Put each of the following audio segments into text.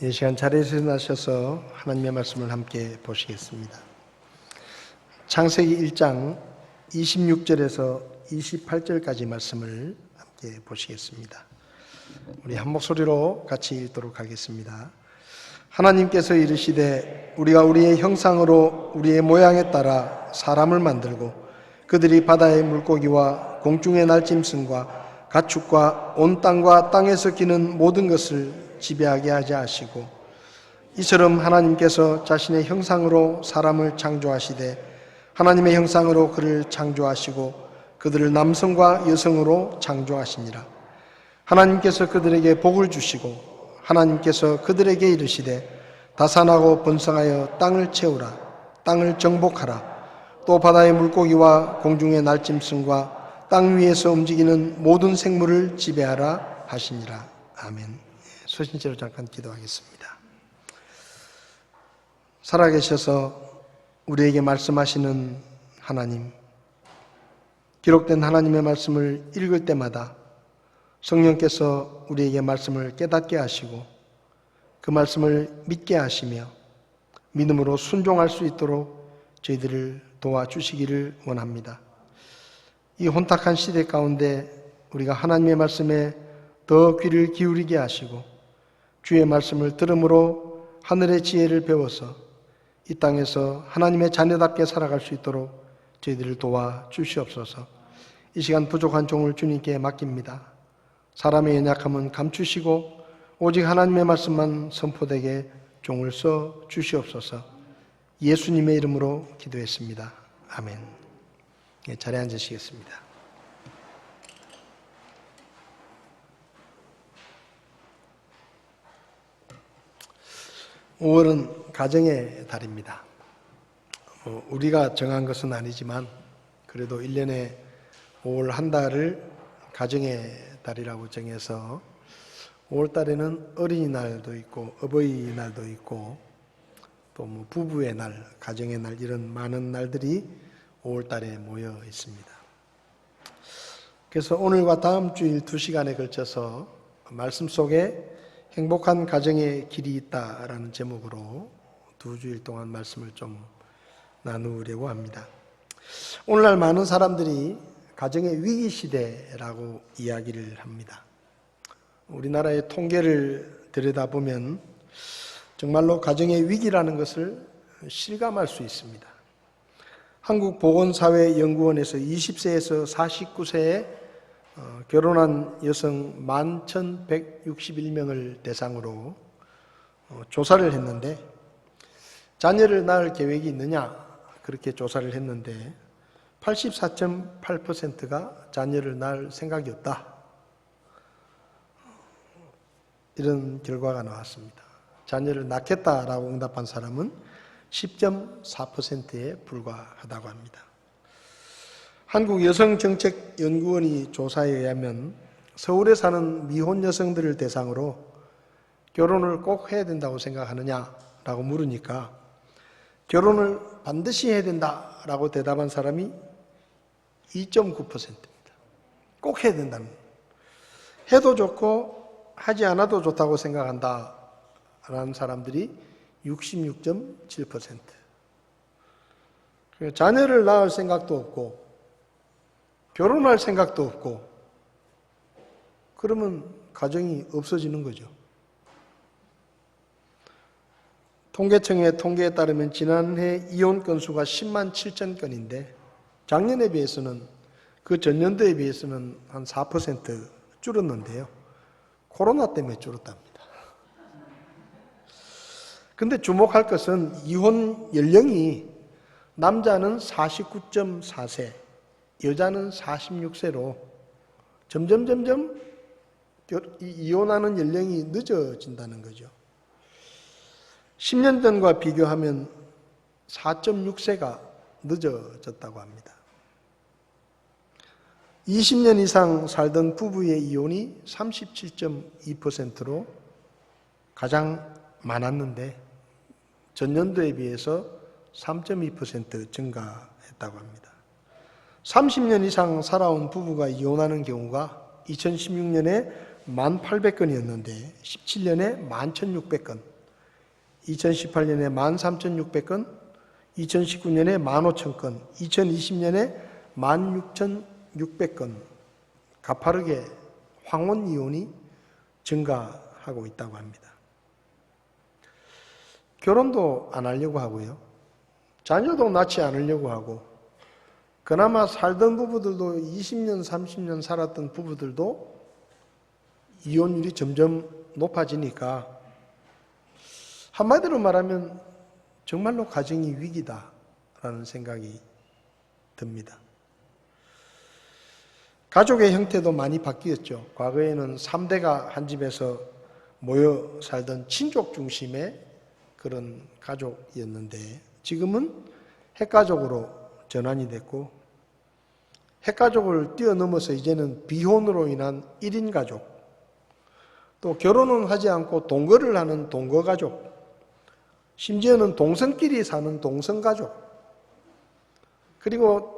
이 시간 자리에서 일어나셔서 하나님의 말씀을 함께 보시겠습니다. 창세기 1장 26절에서 28절까지 말씀을 함께 보시겠습니다. 우리 한 목소리로 같이 읽도록 하겠습니다. 하나님께서 이르시되 우리가 우리의 형상으로 우리의 모양에 따라 사람을 만들고 그들이 바다의 물고기와 공중의 날짐승과 가축과 온 땅과 땅에서 기는 모든 것을 지배하게 하지 하시고 이처럼 하나님께서 자신의 형상으로 사람을 창조하시되 하나님의 형상으로 그를 창조하시고 그들을 남성과 여성으로 창조하시니라. 하나님께서 그들에게 복을 주시고 하나님께서 그들에게 이르시되 다산하고 번성하여 땅을 채우라. 땅을 정복하라. 또 바다의 물고기와 공중의 날짐승과 땅 위에서 움직이는 모든 생물을 지배하라 하시니라. 아멘. 소신체로 잠깐 기도하겠습니다. 살아계셔서 우리에게 말씀하시는 하나님, 기록된 하나님의 말씀을 읽을 때마다 성령께서 우리에게 말씀을 깨닫게 하시고 그 말씀을 믿게 하시며 믿음으로 순종할 수 있도록 저희들을 도와주시기를 원합니다. 이 혼탁한 시대 가운데 우리가 하나님의 말씀에 더 귀를 기울이게 하시고 주의 말씀을 들음으로 하늘의 지혜를 배워서 이 땅에서 하나님의 자녀답게 살아갈 수 있도록 저희들을 도와주시옵소서. 이 시간 부족한 종을 주님께 맡깁니다. 사람의 연약함은 감추시고 오직 하나님의 말씀만 선포되게 종을 써 주시옵소서. 예수님의 이름으로 기도했습니다. 아멘. 자리에 앉으시겠습니다. 5월은 가정의 달입니다. 우리가 정한 것은 아니지만 그래도 1년에 5월 한 달을 가정의 달이라고 정해서 5월 달에는 어린이날도 있고 어버이날도 있고 또 부부의 날, 가정의 날 이런 많은 날들이 5월 달에 모여 있습니다. 그래서 오늘과 다음 주일 2시간에 걸쳐서 말씀 속에 행복한 가정의 길이 있다라는 제목으로 2주일 동안 말씀을 좀 나누려고 합니다. 오늘날 많은 사람들이 가정의 위기 시대라고 이야기를 합니다. 우리나라의 통계를 들여다보면 정말로 가정의 위기라는 것을 실감할 수 있습니다. 한국보건사회연구원에서 20세에서 49세에 결혼한 여성 11,161명을 대상으로 조사를 했는데 자녀를 낳을 계획이 있느냐 그렇게 조사를 했는데 84.8%가 자녀를 낳을 생각이 없다. 이런 결과가 나왔습니다. 자녀를 낳겠다라고 응답한 사람은 10.4%에 불과하다고 합니다. 한국여성정책연구원이 조사에 의하면 서울에 사는 미혼 여성들을 대상으로 결혼을 꼭 해야 된다고 생각하느냐라고 물으니까 결혼을 반드시 해야 된다라고 대답한 사람이 2.9%입니다. 꼭 해야 된다는. 해도 좋고 하지 않아도 좋다고 생각한다라는 사람들이 66.7%. 자녀를 낳을 생각도 없고 결혼할 생각도 없고 그러면 가정이 없어지는 거죠. 통계청의 통계에 따르면 지난해 이혼 건수가 10만 7천 건인데 작년에 비해서는 그 전년도에 비해서는 한 4% 줄었는데요. 코로나 때문에 줄었답니다. 근데 주목할 것은 이혼 연령이 남자는 49.4세 여자는 46세로 점점 이혼하는 연령이 늦어진다는 거죠. 10년 전과 비교하면 4.6세가 늦어졌다고 합니다. 20년 이상 살던 부부의 이혼이 37.2%로 가장 많았는데 전년도에 비해서 3.2% 증가했다고 합니다. 30년 이상 살아온 부부가 이혼하는 경우가 2016년에 1,800건이었는데 17년에 11,600건 2018년에 13,600건, 2019년에 15,000건, 2020년에 16,600건 가파르게 황혼 이혼이 증가하고 있다고 합니다. 결혼도 안 하려고 하고요. 자녀도 낳지 않으려고 하고, 그나마 살던 부부들도 20년, 30년 살았던 부부들도 이혼율이 점점 높아지니까 한마디로 말하면 정말로 가정이 위기다라는 생각이 듭니다. 가족의 형태도 많이 바뀌었죠. 과거에는 3대가 한 집에서 모여 살던 친족 중심의 그런 가족이었는데 지금은 핵가족으로 전환이 됐고 핵가족을 뛰어넘어서 이제는 비혼으로 인한 1인 가족, 또 결혼은 하지 않고 동거를 하는 동거가족, 심지어는 동성끼리 사는 동성가족, 그리고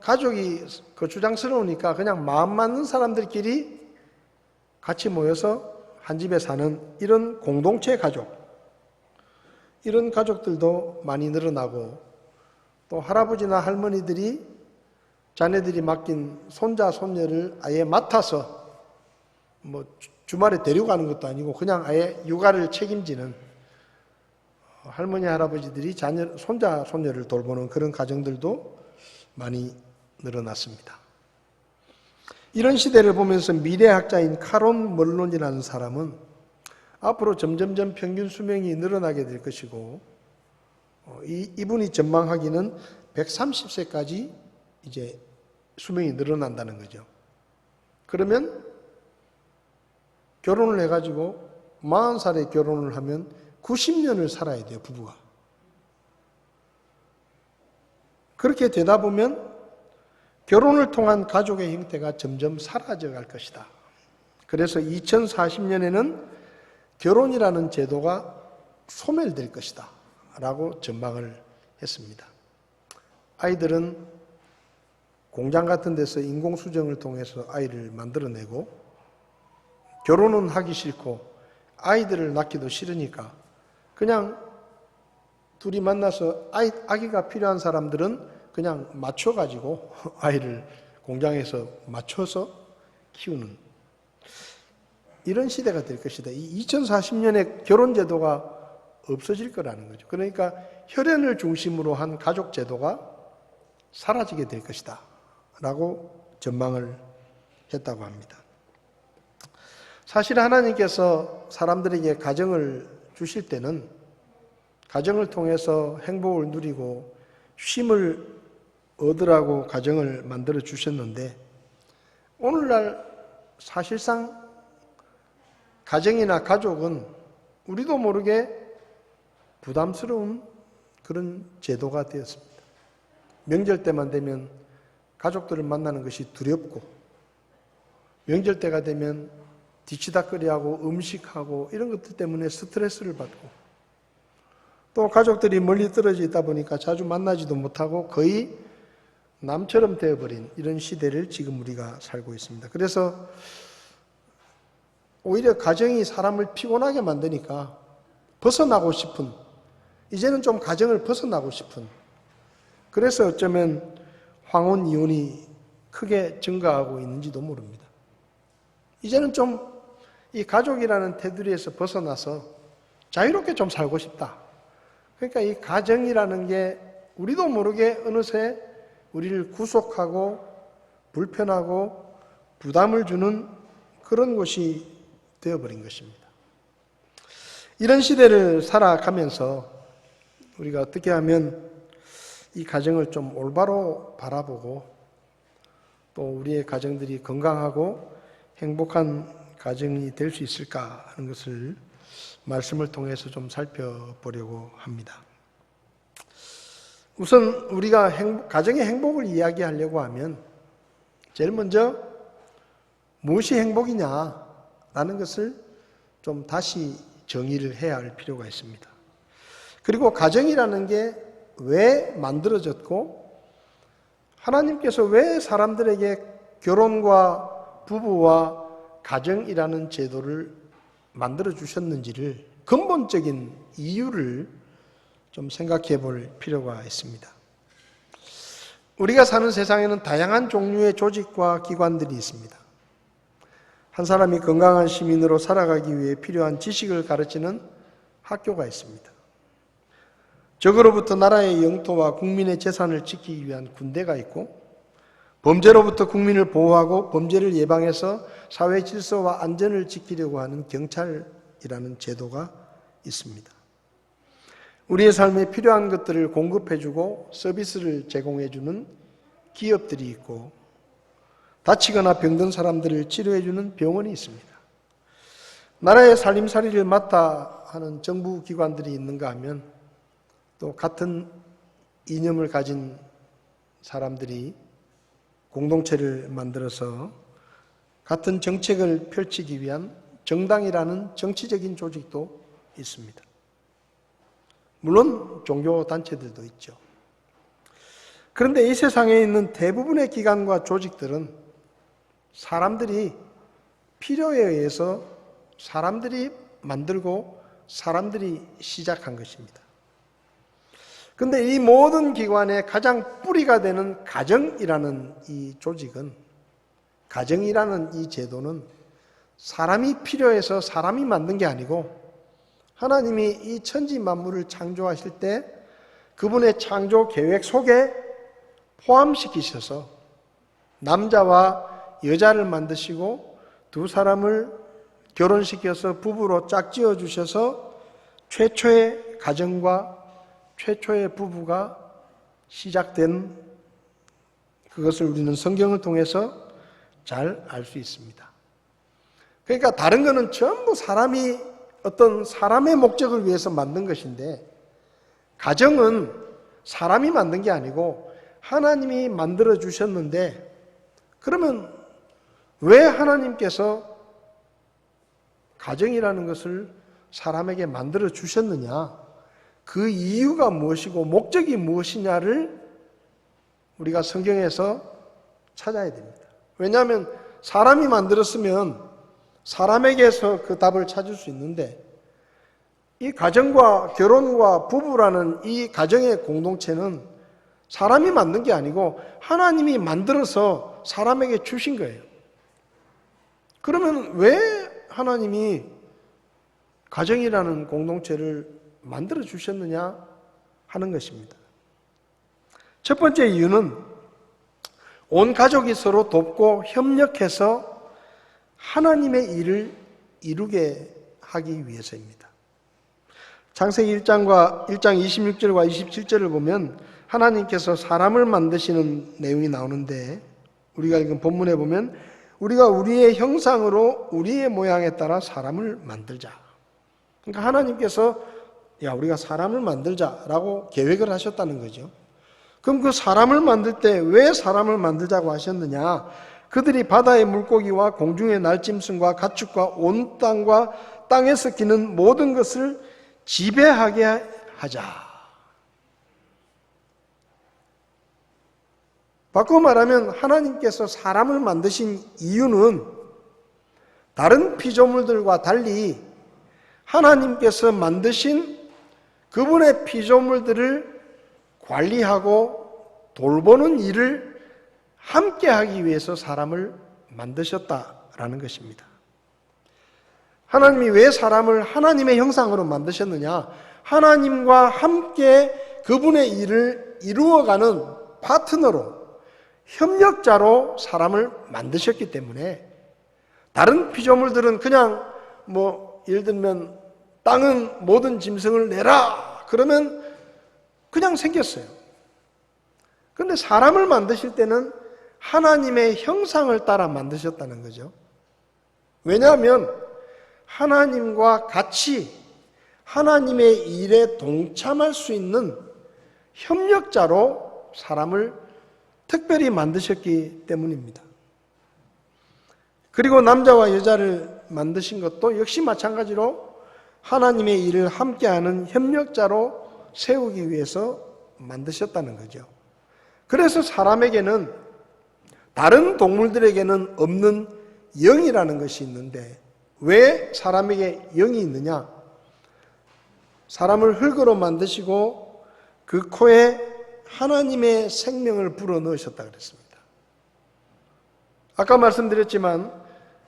가족이 거추장스러우니까 그냥 마음 맞는 사람들끼리 같이 모여서 한 집에 사는 이런 공동체 가족, 이런 가족들도 많이 늘어나고, 또 할아버지나 할머니들이 자네들이 맡긴 손자, 손녀를 아예 맡아서 주말에 데려가는 것도 아니고 그냥 아예 육아를 책임지는 할머니, 할아버지들이 손자, 손녀를 돌보는 그런 가정들도 많이 늘어났습니다. 이런 시대를 보면서 미래학자인 카론 멀론이라는 사람은 앞으로 점점점 평균 수명이 늘어나게 될 것이고, 이분이 전망하기는 130세까지 이제 수명이 늘어난다는 거죠. 그러면 결혼을 해가지고 40살에 결혼을 하면 90년을 살아야 돼요, 부부가. 그렇게 되다 보면 결혼을 통한 가족의 형태가 점점 사라져 갈 것이다. 그래서 2040년에는 결혼이라는 제도가 소멸될 것이다 라고 전망을 했습니다. 아이들은 공장 같은 데서 인공수정을 통해서 아이를 만들어내고, 결혼은 하기 싫고 아이들을 낳기도 싫으니까 그냥 둘이 만나서 아기가 필요한 사람들은 그냥 맞춰가지고 아이를 공장에서 맞춰서 키우는 이런 시대가 될 것이다. 이 2040년에 결혼제도가 없어질 거라는 거죠. 그러니까 혈연을 중심으로 한 가족제도가 사라지게 될 것이다 라고 전망을 했다고 합니다. 사실 하나님께서 사람들에게 가정을 주실 때는 가정을 통해서 행복을 누리고 쉼을 얻으라고 가정을 만들어 주셨는데, 오늘날 사실상 가정이나 가족은 우리도 모르게 부담스러운 그런 제도가 되었습니다. 명절 때만 되면 가족들을 만나는 것이 두렵고, 명절 때가 되면 뒤치다꺼리하고 음식하고 이런 것들 때문에 스트레스를 받고, 또 가족들이 멀리 떨어져 있다 보니까 자주 만나지도 못하고 거의 남처럼 되어버린 이런 시대를 지금 우리가 살고 있습니다. 그래서 오히려 가정이 사람을 피곤하게 만드니까 벗어나고 싶은, 이제는 좀 가정을 벗어나고 싶은, 그래서 어쩌면 황혼 이혼이 크게 증가하고 있는지도 모릅니다. 이제는 좀 이 가족이라는 테두리에서 벗어나서 자유롭게 좀 살고 싶다. 그러니까 이 가정이라는 게 우리도 모르게 어느새 우리를 구속하고 불편하고 부담을 주는 그런 곳이 되어버린 것입니다. 이런 시대를 살아가면서 우리가 어떻게 하면 이 가정을 좀 올바로 바라보고 또 우리의 가정들이 건강하고 행복한 가정이 될 수 있을까 하는 것을 말씀을 통해서 좀 살펴보려고 합니다. 우선 우리가 가정의 행복을 이야기하려고 하면 제일 먼저 무엇이 행복이냐라는 것을 좀 다시 정의를 해야 할 필요가 있습니다. 그리고 가정이라는 게 왜 만들어졌고 하나님께서 왜 사람들에게 결혼과 부부와 가정이라는 제도를 만들어 주셨는지를 근본적인 이유를 좀 생각해 볼 필요가 있습니다. 우리가 사는 세상에는 다양한 종류의 조직과 기관들이 있습니다. 한 사람이 건강한 시민으로 살아가기 위해 필요한 지식을 가르치는 학교가 있습니다. 적으로부터 나라의 영토와 국민의 재산을 지키기 위한 군대가 있고, 범죄로부터 국민을 보호하고 범죄를 예방해서 사회 질서와 안전을 지키려고 하는 경찰이라는 제도가 있습니다. 우리의 삶에 필요한 것들을 공급해주고 서비스를 제공해주는 기업들이 있고, 다치거나 병든 사람들을 치료해주는 병원이 있습니다. 나라의 살림살이를 맡아 하는 정부 기관들이 있는가 하면 또 같은 이념을 가진 사람들이 공동체를 만들어서 같은 정책을 펼치기 위한 정당이라는 정치적인 조직도 있습니다. 물론 종교단체들도 있죠. 그런데 이 세상에 있는 대부분의 기관과 조직들은 사람들이 필요에 의해서 사람들이 만들고 사람들이 시작한 것입니다. 그런데 이 모든 기관의 가장 뿌리가 되는 가정이라는 이 조직은, 가정이라는 이 제도는 사람이 필요해서 사람이 만든 게 아니고 하나님이 이 천지 만물을 창조하실 때 그분의 창조 계획 속에 포함시키셔서 남자와 여자를 만드시고 두 사람을 결혼시켜서 부부로 짝지어 주셔서 최초의 가정과 최초의 부부가 시작된 그것을 우리는 성경을 통해서 잘 알 수 있습니다. 그러니까 다른 거는 전부 사람이 어떤 사람의 목적을 위해서 만든 것인데, 가정은 사람이 만든 게 아니고 하나님이 만들어 주셨는데, 그러면 왜 하나님께서 가정이라는 것을 사람에게 만들어 주셨느냐? 그 이유가 무엇이고 목적이 무엇이냐를 우리가 성경에서 찾아야 됩니다. 왜냐하면 사람이 만들었으면 사람에게서 그 답을 찾을 수 있는데, 이 가정과 결혼과 부부라는 이 가정의 공동체는 사람이 만든 게 아니고 하나님이 만들어서 사람에게 주신 거예요. 그러면 왜 하나님이 가정이라는 공동체를 만들어 주셨느냐 하는 것입니다. 첫 번째 이유는 온 가족이 서로 돕고 협력해서 하나님의 일을 이루게 하기 위해서입니다. 창세기 1장 26절과 27절을 보면 하나님께서 사람을 만드시는 내용이 나오는데, 우리가 읽은 본문에 보면 우리가 우리의 형상으로 우리의 모양에 따라 사람을 만들자. 그러니까 하나님께서 우리가 사람을 만들자라고 계획을 하셨다는 거죠. 그럼 그 사람을 만들 때 왜 사람을 만들자고 하셨느냐? 그들이 바다의 물고기와 공중의 날짐승과 가축과 온 땅과 땅에서 기는 모든 것을 지배하게 하자. 바꿔 말하면 하나님께서 사람을 만드신 이유는 다른 피조물들과 달리 하나님께서 만드신 그분의 피조물들을 관리하고 돌보는 일을 함께 하기 위해서 사람을 만드셨다라는 것입니다. 하나님이 왜 사람을 하나님의 형상으로 만드셨느냐? 하나님과 함께 그분의 일을 이루어가는 파트너로, 협력자로 사람을 만드셨기 때문에, 다른 피조물들은 그냥 예를 들면 땅은 모든 짐승을 내라 그러면 그냥 생겼어요. 그런데 사람을 만드실 때는 하나님의 형상을 따라 만드셨다는 거죠. 왜냐하면 하나님과 같이 하나님의 일에 동참할 수 있는 협력자로 사람을 특별히 만드셨기 때문입니다. 그리고 남자와 여자를 만드신 것도 역시 마찬가지로 하나님의 일을 함께하는 협력자로 세우기 위해서 만드셨다는 거죠. 그래서 사람에게는, 다른 동물들에게는 없는 영이라는 것이 있는데 왜 사람에게 영이 있느냐? 사람을 흙으로 만드시고 그 코에 하나님의 생명을 불어넣으셨다 그랬습니다. 아까 말씀드렸지만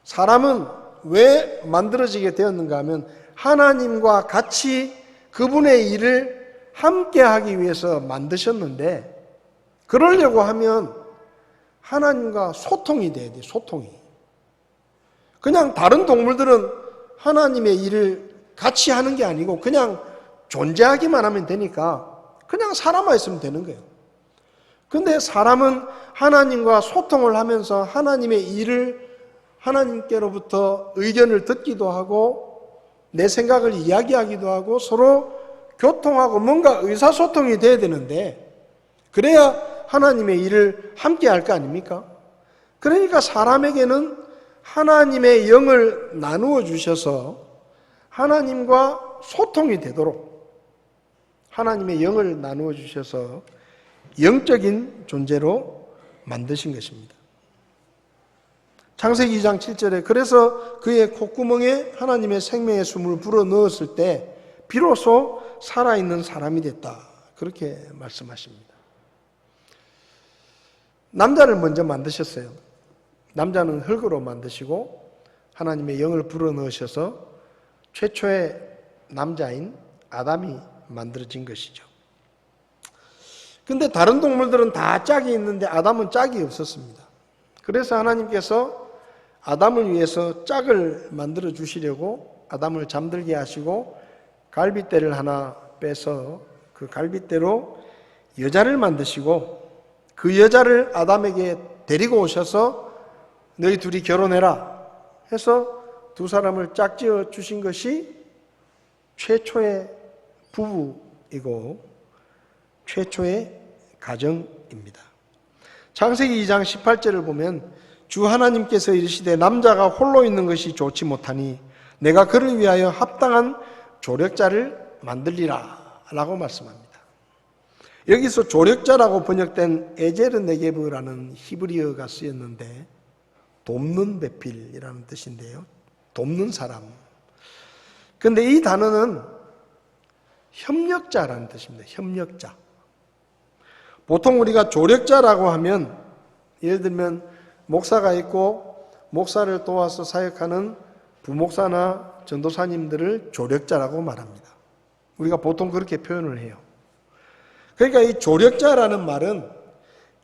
사람은 왜 만들어지게 되었는가 하면 하나님과 같이 그분의 일을 함께 하기 위해서 만드셨는데, 그러려고 하면 하나님과 소통이 돼야 돼요. 소통이. 그냥 다른 동물들은 하나님의 일을 같이 하는 게 아니고 그냥 존재하기만 하면 되니까 그냥 살아만 있으면 되는 거예요. 근데 사람은 하나님과 소통을 하면서 하나님의 일을 하나님께로부터 의견을 듣기도 하고 내 생각을 이야기하기도 하고 서로 교통하고 뭔가 의사소통이 돼야 되는데, 그래야 하나님의 일을 함께 할 거 아닙니까? 그러니까 사람에게는 하나님의 영을 나누어 주셔서 하나님과 소통이 되도록 하나님의 영을 나누어 주셔서 영적인 존재로 만드신 것입니다. 창세기 2장 7절에 그래서 그의 콧구멍에 하나님의 생명의 숨을 불어넣었을 때 비로소 살아있는 사람이 됐다. 그렇게 말씀하십니다. 남자를 먼저 만드셨어요. 남자는 흙으로 만드시고 하나님의 영을 불어넣으셔서 최초의 남자인 아담이 만들어진 것이죠. 근데 다른 동물들은 다 짝이 있는데 아담은 짝이 없었습니다. 그래서 하나님께서 아담을 위해서 짝을 만들어 주시려고 아담을 잠들게 하시고 갈빗대를 하나 빼서 그 갈빗대로 여자를 만드시고 그 여자를 아담에게 데리고 오셔서 너희 둘이 결혼해라 해서 두 사람을 짝지어 주신 것이 최초의 부부이고 최초의 가정입니다. 창세기 2장 18절을 보면 주 하나님께서 이르시되 남자가 홀로 있는 것이 좋지 못하니 내가 그를 위하여 합당한 조력자를 만들리라 라고 말씀합니다. 여기서 조력자라고 번역된 에제르 네게브라는 히브리어가 쓰였는데 돕는 배필이라는 뜻인데요. 돕는 사람. 근데 이 단어는 협력자라는 뜻입니다. 협력자. 보통 우리가 조력자라고 하면 예를 들면 목사가 있고 목사를 도와서 사역하는 부목사나 전도사님들을 조력자라고 말합니다. 우리가 보통 그렇게 표현을 해요. 그러니까 이 조력자라는 말은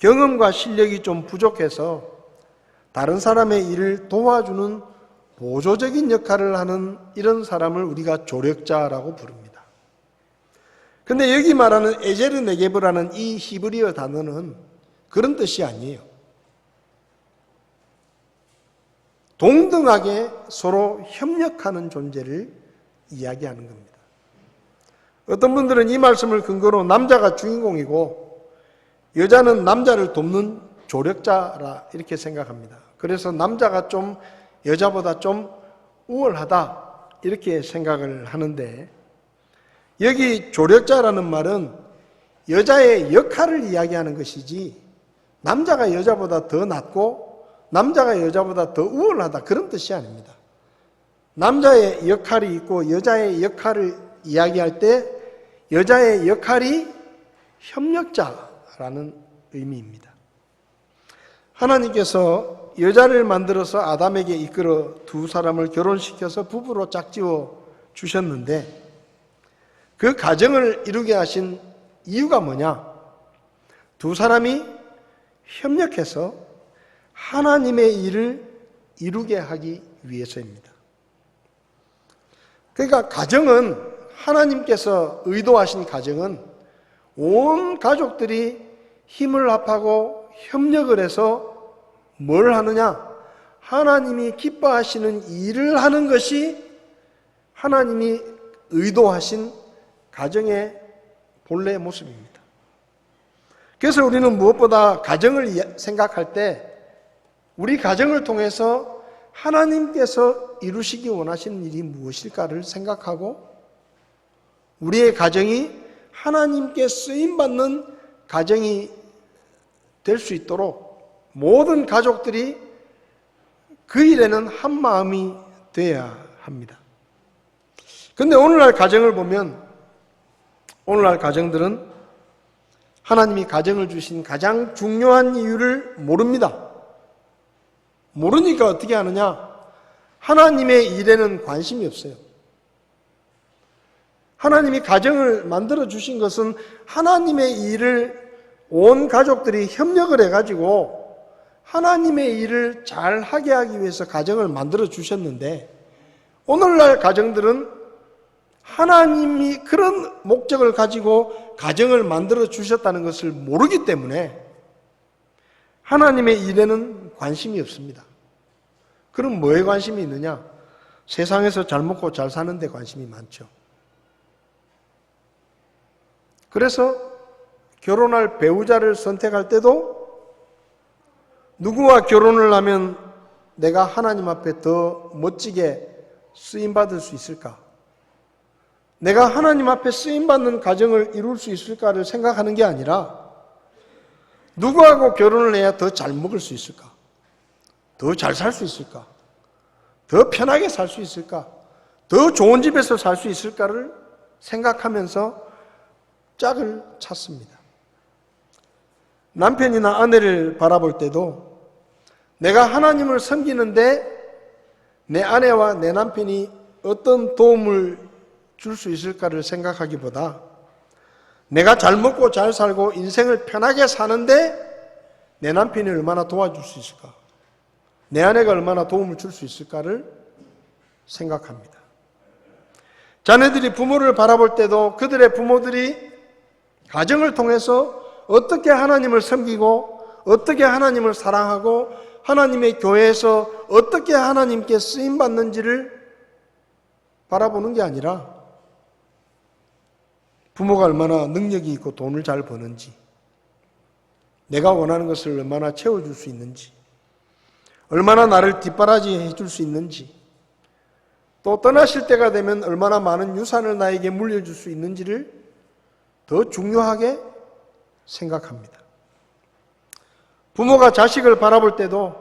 경험과 실력이 좀 부족해서 다른 사람의 일을 도와주는 보조적인 역할을 하는 이런 사람을 우리가 조력자라고 부릅니다. 근데 여기 말하는 에제르 네게브라는 이 히브리어 단어는 그런 뜻이 아니에요. 동등하게 서로 협력하는 존재를 이야기하는 겁니다. 어떤 분들은 이 말씀을 근거로 남자가 주인공이고 여자는 남자를 돕는 조력자라 이렇게 생각합니다. 그래서 남자가 좀 여자보다 좀 우월하다 이렇게 생각을 하는데, 여기 조력자라는 말은 여자의 역할을 이야기하는 것이지 남자가 여자보다 더 낫고 남자가 여자보다 더 우월하다 그런 뜻이 아닙니다. 남자의 역할이 있고 여자의 역할을 이야기할 때 여자의 역할이 협력자라는 의미입니다. 하나님께서 여자를 만들어서 아담에게 이끌어 두 사람을 결혼시켜서 부부로 짝지어 주셨는데 그 가정을 이루게 하신 이유가 뭐냐? 두 사람이 협력해서 하나님의 일을 이루게 하기 위해서입니다. 그러니까 가정은 하나님께서 의도하신 가정은 온 가족들이 힘을 합하고 협력을 해서 뭘 하느냐? 하나님이 기뻐하시는 일을 하는 것이 하나님이 의도하신 가정의 본래의 모습입니다. 그래서 우리는 무엇보다 가정을 생각할 때 우리 가정을 통해서 하나님께서 이루시기 원하시는 일이 무엇일까를 생각하고 우리의 가정이 하나님께 쓰임받는 가정이 될 수 있도록 모든 가족들이 그 일에는 한 마음이 돼야 합니다. 근데 오늘날 가정을 보면 오늘날 가정들은 하나님이 가정을 주신 가장 중요한 이유를 모릅니다. 모르니까 어떻게 하느냐? 하나님의 일에는 관심이 없어요. 하나님이 가정을 만들어 주신 것은 하나님의 일을 온 가족들이 협력을 해가지고 하나님의 일을 잘 하게 하기 위해서 가정을 만들어 주셨는데, 오늘날 가정들은 하나님이 그런 목적을 가지고 가정을 만들어 주셨다는 것을 모르기 때문에 하나님의 일에는 관심이 없습니다. 그럼 뭐에 관심이 있느냐? 세상에서 잘 먹고 잘 사는 데 관심이 많죠. 그래서 결혼할 배우자를 선택할 때도 누구와 결혼을 하면 내가 하나님 앞에 더 멋지게 쓰임받을 수 있을까? 내가 하나님 앞에 쓰임받는 가정을 이룰 수 있을까를 생각하는 게 아니라 누구하고 결혼을 해야 더 잘 먹을 수 있을까? 더 잘 살 수 있을까? 더 편하게 살 수 있을까? 더 좋은 집에서 살 수 있을까를 생각하면서 짝을 찾습니다. 남편이나 아내를 바라볼 때도 내가 하나님을 섬기는데 내 아내와 내 남편이 어떤 도움을 줄 수 있을까를 생각하기보다 내가 잘 먹고 잘 살고 인생을 편하게 사는데 내 남편이 얼마나 도와줄 수 있을까? 내 아내가 얼마나 도움을 줄 수 있을까를 생각합니다. 자녀들이 부모를 바라볼 때도 그들의 부모들이 가정을 통해서 어떻게 하나님을 섬기고 어떻게 하나님을 사랑하고 하나님의 교회에서 어떻게 하나님께 쓰임받는지를 바라보는 게 아니라 부모가 얼마나 능력이 있고 돈을 잘 버는지, 내가 원하는 것을 얼마나 채워줄 수 있는지, 얼마나 나를 뒷바라지 해줄 수 있는지, 또 떠나실 때가 되면 얼마나 많은 유산을 나에게 물려줄 수 있는지를 더 중요하게 생각합니다. 부모가 자식을 바라볼 때도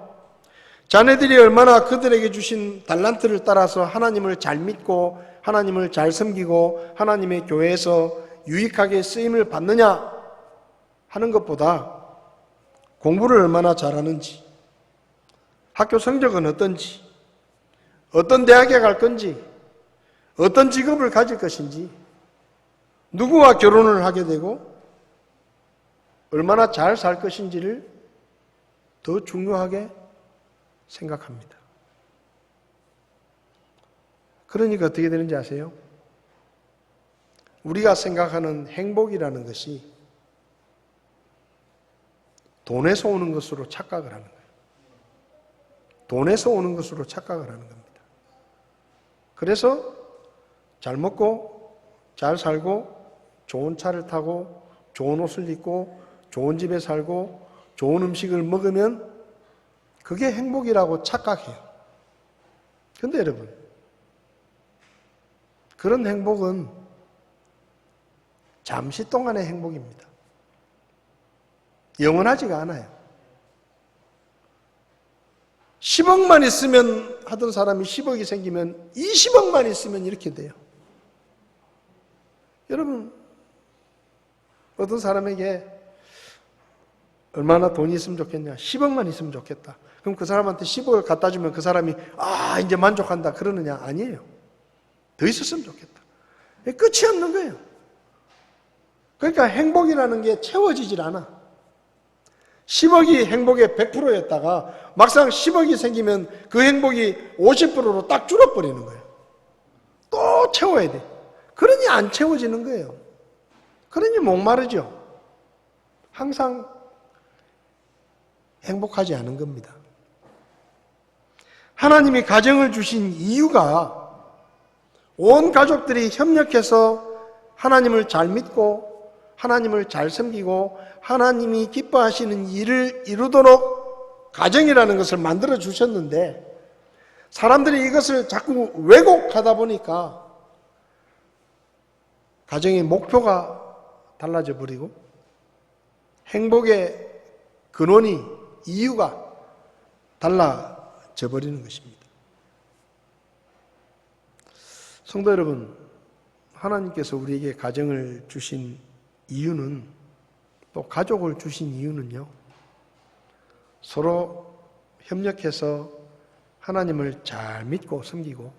자녀들이 얼마나 그들에게 주신 달란트를 따라서 하나님을 잘 믿고 하나님을 잘 섬기고 하나님의 교회에서 유익하게 쓰임을 받느냐 하는 것보다 공부를 얼마나 잘하는지, 학교 성적은 어떤지, 어떤 대학에 갈 건지, 어떤 직업을 가질 것인지, 누구와 결혼을 하게 되고 얼마나 잘 살 것인지를 더 중요하게 생각합니다. 그러니까 어떻게 되는지 아세요? 우리가 생각하는 행복이라는 것이 돈에서 오는 것으로 착각을 하는 거예요. 돈에서 오는 것으로 착각을 하는 겁니다. 그래서 잘 먹고 잘 살고 좋은 차를 타고 좋은 옷을 입고 좋은 집에 살고 좋은 음식을 먹으면 그게 행복이라고 착각해요. 그런데 여러분, 그런 행복은 잠시 동안의 행복입니다. 영원하지가 않아요. 10억만 있으면 하던 사람이 10억이 생기면 20억만 있으면 이렇게 돼요. 여러분, 어떤 사람에게 얼마나 돈이 있으면 좋겠냐? 10억만 있으면 좋겠다. 그럼 그 사람한테 10억을 갖다 주면 그 사람이 이제 만족한다 그러느냐? 아니에요. 더 있었으면 좋겠다. 끝이 없는 거예요. 그러니까 행복이라는 게 채워지질 않아. 10억이 행복의 100%였다가 막상 10억이 생기면 그 행복이 50%로 딱 줄어버리는 거예요. 또 채워야 돼. 그러니 안 채워지는 거예요. 그러니 목마르죠. 항상 행복하지 않은 겁니다. 하나님이 가정을 주신 이유가 온 가족들이 협력해서 하나님을 잘 믿고 하나님을 잘 섬기고 하나님이 기뻐하시는 일을 이루도록 가정이라는 것을 만들어 주셨는데, 사람들이 이것을 자꾸 왜곡하다 보니까 가정의 목표가 달라져 버리고 행복의 근원이, 이유가 달라져 버리는 것입니다. 성도 여러분, 하나님께서 우리에게 가정을 주신 이유는, 또 가족을 주신 이유는요, 서로 협력해서 하나님을 잘 믿고 섬기고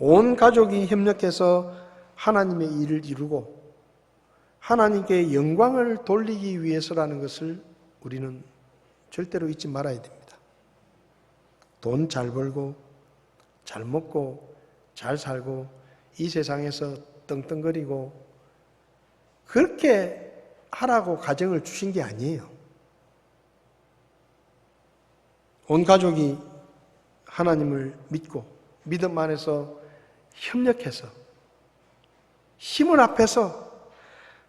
온 가족이 협력해서 하나님의 일을 이루고 하나님께 영광을 돌리기 위해서라는 것을 우리는 절대로 잊지 말아야 됩니다. 돈 잘 벌고 잘 먹고 잘 살고 이 세상에서 떵떵거리고 그렇게 하라고 가정을 주신 게 아니에요. 온 가족이 하나님을 믿고 믿음 안에서 협력해서 힘을 합해서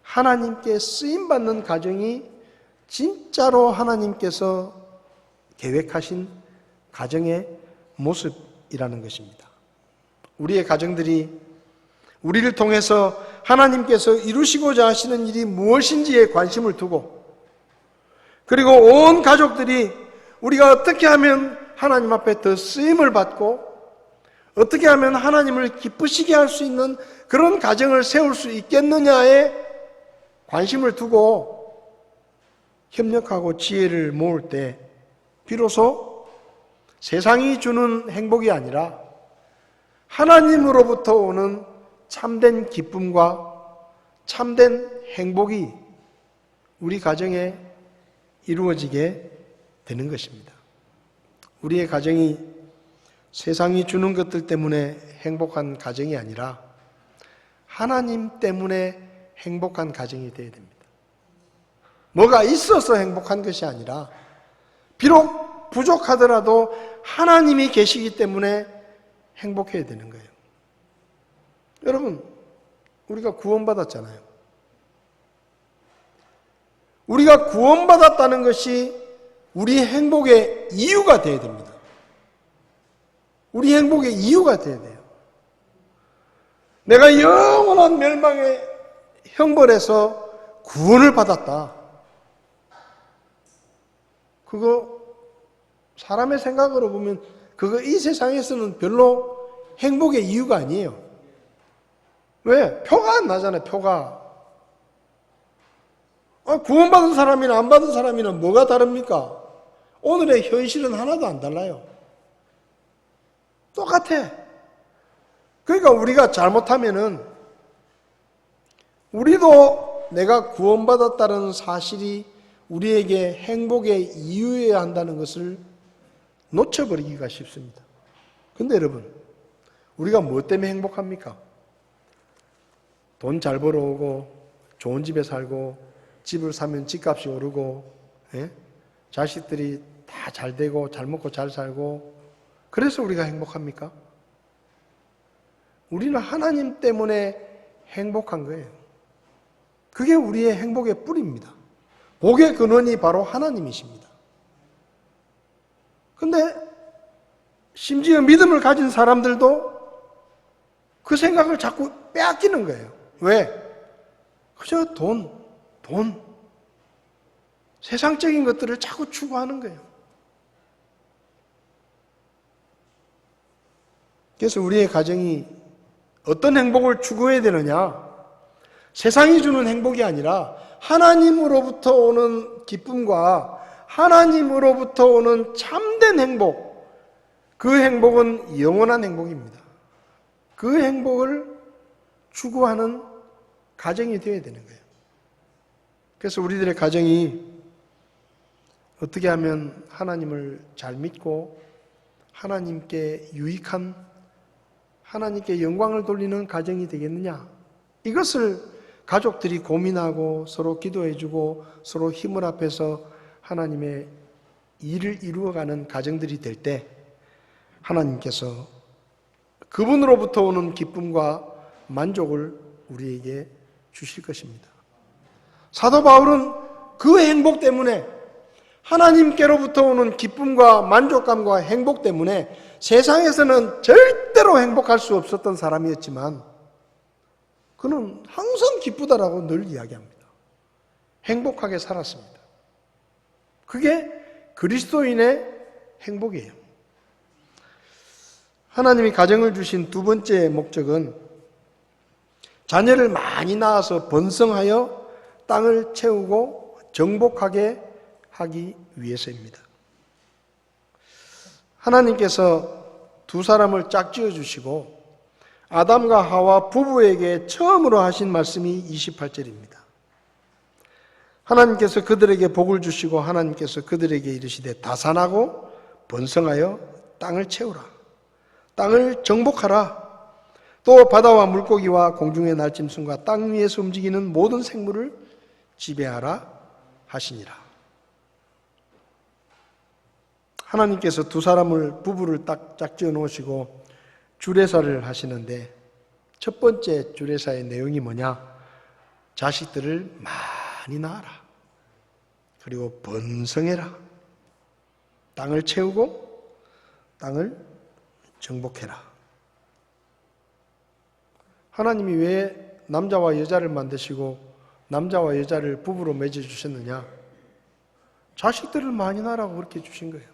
하나님께 쓰임받는 가정이 진짜로 하나님께서 계획하신 가정의 모습이라는 것입니다. 우리의 가정들이 우리를 통해서 하나님께서 이루시고자 하시는 일이 무엇인지에 관심을 두고, 그리고 온 가족들이 우리가 어떻게 하면 하나님 앞에 더 쓰임을 받고 어떻게 하면 하나님을 기쁘시게 할 수 있는 그런 가정을 세울 수 있겠느냐에 관심을 두고 협력하고 지혜를 모을 때 비로소 세상이 주는 행복이 아니라 하나님으로부터 오는 참된 기쁨과 참된 행복이 우리 가정에 이루어지게 되는 것입니다. 우리의 가정이 세상이 주는 것들 때문에 행복한 가정이 아니라 하나님 때문에 행복한 가정이 되어야 됩니다. 뭐가 있어서 행복한 것이 아니라 비록 부족하더라도 하나님이 계시기 때문에 행복해야 되는 거예요. 여러분, 우리가 구원받았잖아요. 우리가 구원받았다는 것이 우리 행복의 이유가 되어야 됩니다. 우리 행복의 이유가 되어야 돼요. 내가 영원한 멸망의 형벌에서 구원을 받았다. 그거 사람의 생각으로 보면 그거 이 세상에서는 별로 행복의 이유가 아니에요. 왜? 표가 안 나잖아요. 표가. 구원받은 사람이나 안 받은 사람이나 뭐가 다릅니까? 오늘의 현실은 하나도 안 달라요. 똑같아. 그러니까 우리가 잘못하면은 우리도 내가 구원받았다는 사실이 우리에게 행복의 이유여야 한다는 것을 놓쳐버리기가 쉽습니다. 근데 여러분, 우리가 뭐 때문에 행복합니까? 돈 잘 벌어오고 좋은 집에 살고 집을 사면 집값이 오르고 자식들이 다 잘 되고 잘 먹고 잘 살고 그래서 우리가 행복합니까? 우리는 하나님 때문에 행복한 거예요. 그게 우리의 행복의 뿌리입니다. 복의 근원이 바로 하나님이십니다. 근데 심지어 믿음을 가진 사람들도 그 생각을 자꾸 빼앗기는 거예요. 왜? 그저 돈. 세상적인 것들을 자꾸 추구하는 거예요. 그래서 우리의 가정이 어떤 행복을 추구해야 되느냐? 세상이 주는 행복이 아니라 하나님으로부터 오는 기쁨과 하나님으로부터 오는 참된 행복, 그 행복은 영원한 행복입니다. 그 행복을 추구하는 가정이 되어야 되는 거예요. 그래서 우리들의 가정이 어떻게 하면 하나님을 잘 믿고 하나님께 유익한, 하나님께 영광을 돌리는 가정이 되겠느냐? 이것을 가족들이 고민하고 서로 기도해주고 서로 힘을 합해서 하나님의 일을 이루어가는 가정들이 될 때 하나님께서 그분으로부터 오는 기쁨과 만족을 우리에게 주실 것입니다. 사도 바울은 그 행복 때문에, 하나님께로부터 오는 기쁨과 만족감과 행복 때문에 세상에서는 절대로 행복할 수 없었던 사람이었지만 그는 항상 기쁘다라고 늘 이야기합니다. 행복하게 살았습니다. 그게 그리스도인의 행복이에요. 하나님이 가정을 주신 두 번째 목적은 자녀를 많이 낳아서 번성하여 땅을 채우고 정복하게 하기 위해서입니다. 하나님께서 두 사람을 짝지어 주시고 아담과 하와 부부에게 처음으로 하신 말씀이 28절입니다. 하나님께서 그들에게 복을 주시고 하나님께서 그들에게 이르시되 다산하고 번성하여 땅을 채우라. 땅을 정복하라. 또 바다와 물고기와 공중의 날짐승과 땅 위에서 움직이는 모든 생물을 지배하라 하시니라. 하나님께서 두 사람을 부부를 딱 짝지어 놓으시고 주례사를 하시는데 첫 번째 주례사의 내용이 뭐냐? 자식들을 많이 낳아라. 그리고 번성해라. 땅을 채우고 땅을 정복해라. 하나님이 왜 남자와 여자를 만드시고 남자와 여자를 부부로 맺어주셨느냐? 자식들을 많이 낳으라고 그렇게 주신 거예요.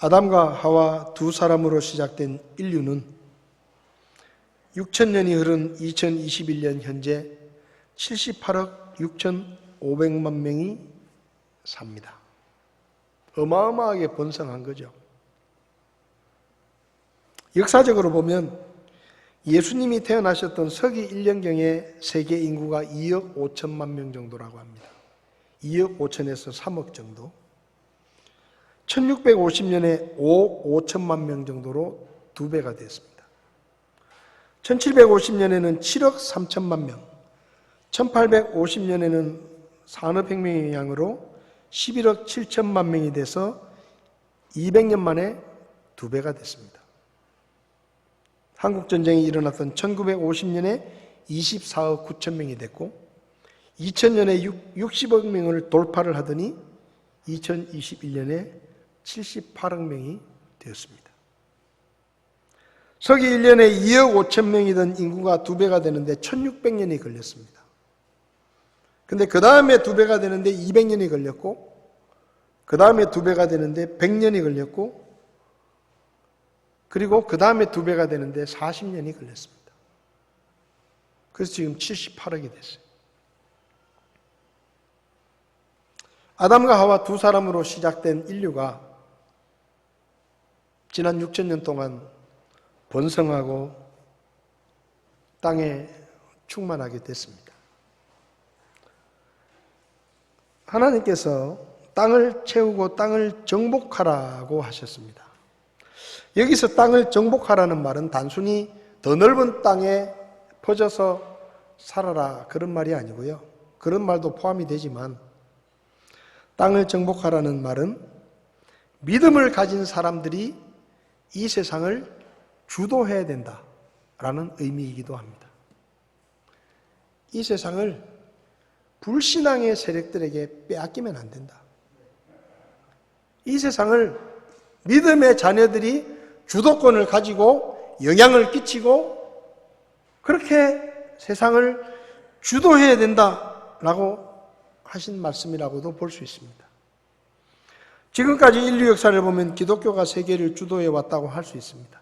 아담과 하와 두 사람으로 시작된 인류는 6천년이 흐른 2021년 현재 78억 6,500만 명이 삽니다. 어마어마하게 번성한 거죠. 역사적으로 보면 예수님이 태어나셨던 서기 1년경에 세계 인구가 2억 5천만 명 정도라고 합니다. 2억 5천에서 3억 정도. 1650년에 5억 5천만 명 정도로 2배가 됐습니다. 1750년에는 7억 3천만 명, 1850년에는 산업혁명의 영향으로 11억 7천만 명이 돼서 200년 만에 2배가 됐습니다. 한국전쟁이 일어났던 1950년에 24억 9천 명이 됐고 2000년에 60억 명을 돌파를 하더니 2021년에 78억 명이 되었습니다. 서기 1년에 2억 5천 명이던 인구가 2배가 되는데 1600년이 걸렸습니다. 근데 그 다음에 2배가 되는데 200년이 걸렸고 그 다음에 2배가 되는데 100년이 걸렸고 그리고 그 다음에 2배가 되는데 40년이 걸렸습니다. 그래서 지금 78억이 됐어요. 아담과 하와 두 사람으로 시작된 인류가 지난 6천년 동안 번성하고 땅에 충만하게 됐습니다. 하나님께서 땅을 채우고 땅을 정복하라고 하셨습니다. 여기서 땅을 정복하라는 말은 단순히 더 넓은 땅에 퍼져서 살아라 그런 말이 아니고요. 그런 말도 포함이 되지만 땅을 정복하라는 말은 믿음을 가진 사람들이 이 세상을 주도해야 된다라는 의미이기도 합니다. 이 세상을 불신앙의 세력들에게 빼앗기면 안 된다. 이 세상을 믿음의 자녀들이 주도권을 가지고 영향을 끼치고 그렇게 세상을 주도해야 된다라고 하신 말씀이라고도 볼 수 있습니다. 지금까지 인류 역사를 보면 기독교가 세계를 주도해 왔다고 할 수 있습니다.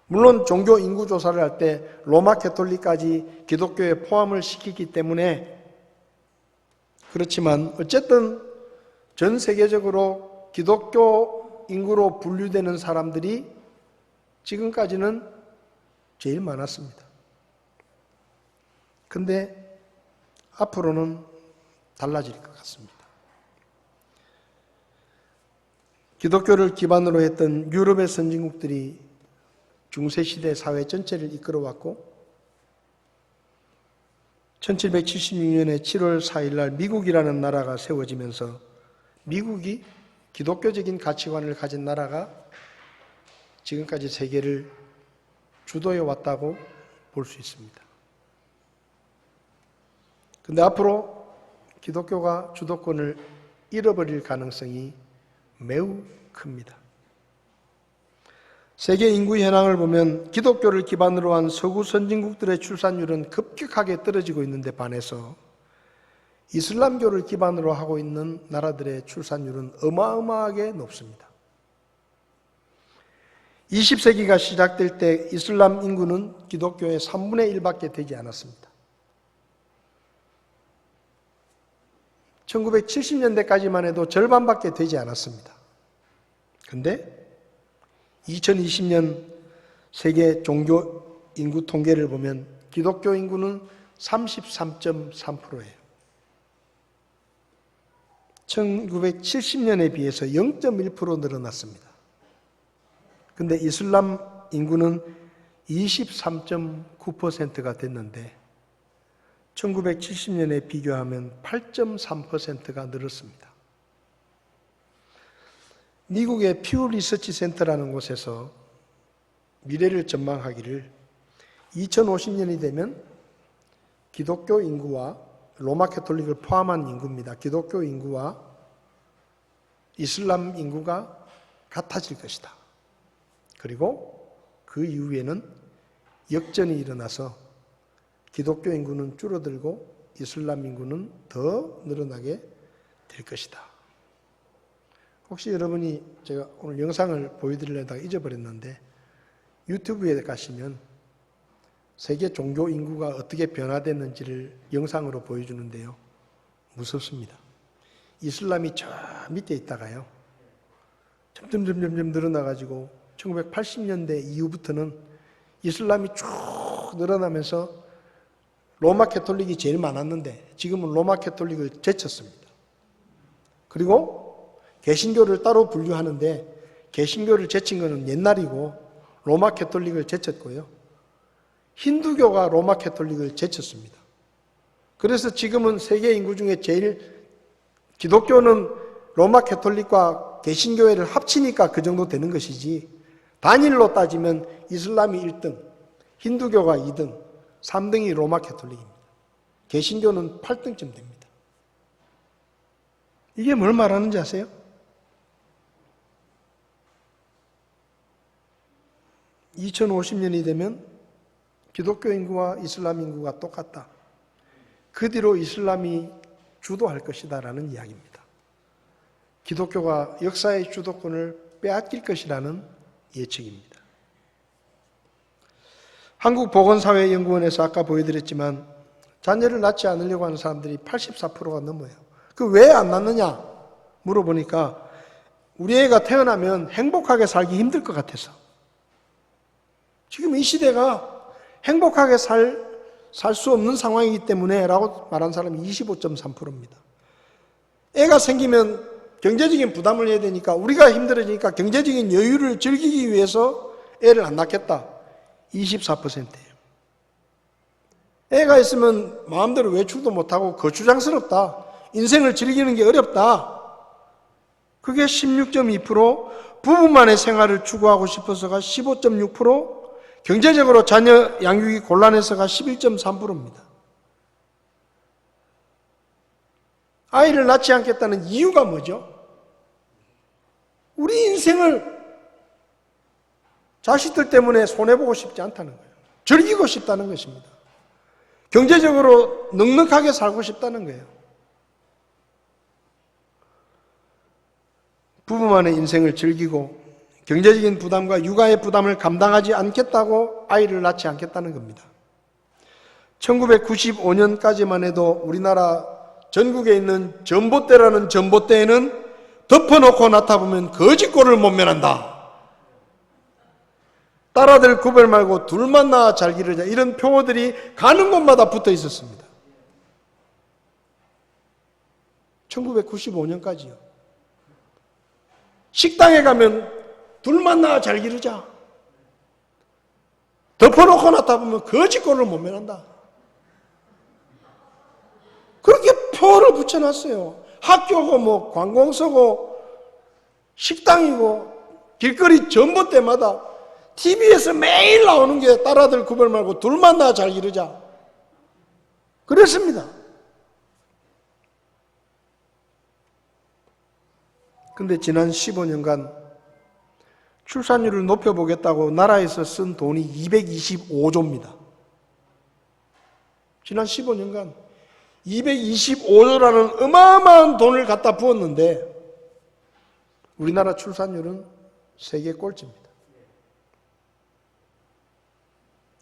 물론 종교 인구 조사를 할 때 로마 캐톨릭까지 기독교에 포함을 시키기 때문에 그렇지만 어쨌든 전 세계적으로 기독교 인구로 분류되는 사람들이 지금까지는 제일 많았습니다. 근데 앞으로는 달라질 것 같습니다. 기독교를 기반으로 했던 유럽의 선진국들이 중세시대 사회 전체를 이끌어왔고 1776년에 7월 4일 날 미국이라는 나라가 세워지면서 미국이 기독교적인 가치관을 가진 나라가 지금까지 세계를 주도해 왔다고 볼 수 있습니다. 그런데 앞으로 기독교가 주도권을 잃어버릴 가능성이 매우 큽니다. 세계 인구 현황을 보면 기독교를 기반으로 한 서구 선진국들의 출산율은 급격하게 떨어지고 있는데 반해서 이슬람교를 기반으로 하고 있는 나라들의 출산율은 어마어마하게 높습니다. 20세기가 시작될 때 이슬람 인구는 기독교의 3분의 1밖에 되지 않았습니다. 1970년대까지만 해도 절반밖에 되지 않았습니다. 그런데 2020년 세계 종교 인구 통계를 보면 기독교 인구는 33.3%예요. 1970년에 비해서 0.1% 늘어났습니다. 그런데 이슬람 인구는 23.9%가 됐는데 1970년에 비교하면 8.3%가 늘었습니다. 미국의 퓨 리서치 센터라는 곳에서 미래를 전망하기를 2050년이 되면 기독교 인구와 로마 캐톨릭을 포함한 인구입니다. 기독교 인구와 이슬람 인구가 같아질 것이다. 그리고 그 이후에는 역전이 일어나서 기독교 인구는 줄어들고 이슬람 인구는 더 늘어나게 될 것이다. 혹시 여러분이 제가 오늘 영상을 보여드리려다가 잊어버렸는데 유튜브에 가시면 세계 종교 인구가 어떻게 변화됐는지를 영상으로 보여주는데요. 무섭습니다. 이슬람이 저 밑에 있다가요. 점점 늘어나가지고 1980년대 이후부터는 이슬람이 쭉 늘어나면서 로마 캐톨릭이 제일 많았는데 지금은 로마 캐톨릭을 제쳤습니다. 그리고 개신교를 따로 분류하는데 개신교를 제친 것은 옛날이고 로마 캐톨릭을 제쳤고요. 힌두교가 로마 캐톨릭을 제쳤습니다. 그래서 지금은 세계 인구 중에 제일 기독교는 로마 캐톨릭과 개신교회를 합치니까 그 정도 되는 것이지 단일로 따지면 이슬람이 1등, 힌두교가 2등, 3등이 로마 캐톨릭입니다. 개신교는 8등쯤 됩니다. 이게 뭘 말하는지 아세요? (2050년이) 되면 기독교 인구와 이슬람 인구가 똑같다. 그 뒤로 이슬람이 주도할 것이다 라는 이야기입니다. 기독교가 역사의 주도권을 빼앗길 것이라는 예측입니다. 한국보건사회연구원에서 아까 보여드렸지만 자녀를 낳지 않으려고 하는 사람들이 84%가 넘어요. 그 왜 안 낳느냐 물어보니까 우리 애가 태어나면 행복하게 살기 힘들 것 같아서. 지금 이 시대가 행복하게 살 수 없는 상황이기 때문에 라고 말한 사람이 25.3%입니다. 애가 생기면 경제적인 부담을 해야 되니까 우리가 힘들어지니까 경제적인 여유를 즐기기 위해서 애를 안 낳겠다. 24%예요. 애가 있으면 마음대로 외출도 못하고 거추장스럽다. 인생을 즐기는 게 어렵다. 그게 16.2%, 부부만의 생활을 추구하고 싶어서가 15.6%, 경제적으로 자녀 양육이 곤란해서가 11.3%입니다. 아이를 낳지 않겠다는 이유가 뭐죠? 우리 인생을 자식들 때문에 손해보고 싶지 않다는 거예요. 즐기고 싶다는 것입니다. 경제적으로 넉넉하게 살고 싶다는 거예요. 부부만의 인생을 즐기고 경제적인 부담과 육아의 부담을 감당하지 않겠다고 아이를 낳지 않겠다는 겁니다. 1995년까지만 해도 우리나라 전국에 있는 전봇대라는 전봇대에는 덮어놓고 낳다보면 거짓골을 못 면한다. 딸아들 구별 말고 둘만 낳아 잘 기르자. 이런 표어들이 가는 곳마다 붙어 있었습니다. 1995년까지요. 식당에 가면 둘만 낳아 잘 기르자. 덮어놓고 낳다 보면 거짓골을 못 면한다. 그렇게 표를 붙여놨어요. 학교고 뭐 관공서고 식당이고 길거리 전봇대마다 TV에서 매일 나오는 게 딸아들 구별 말고 둘만 낳아 잘 기르자. 그랬습니다. 근데 지난 15년간 출산율을 높여보겠다고 나라에서 쓴 돈이 225조입니다. 지난 15년간 225조라는 어마어마한 돈을 갖다 부었는데 우리나라 출산율은 세계 꼴찌입니다.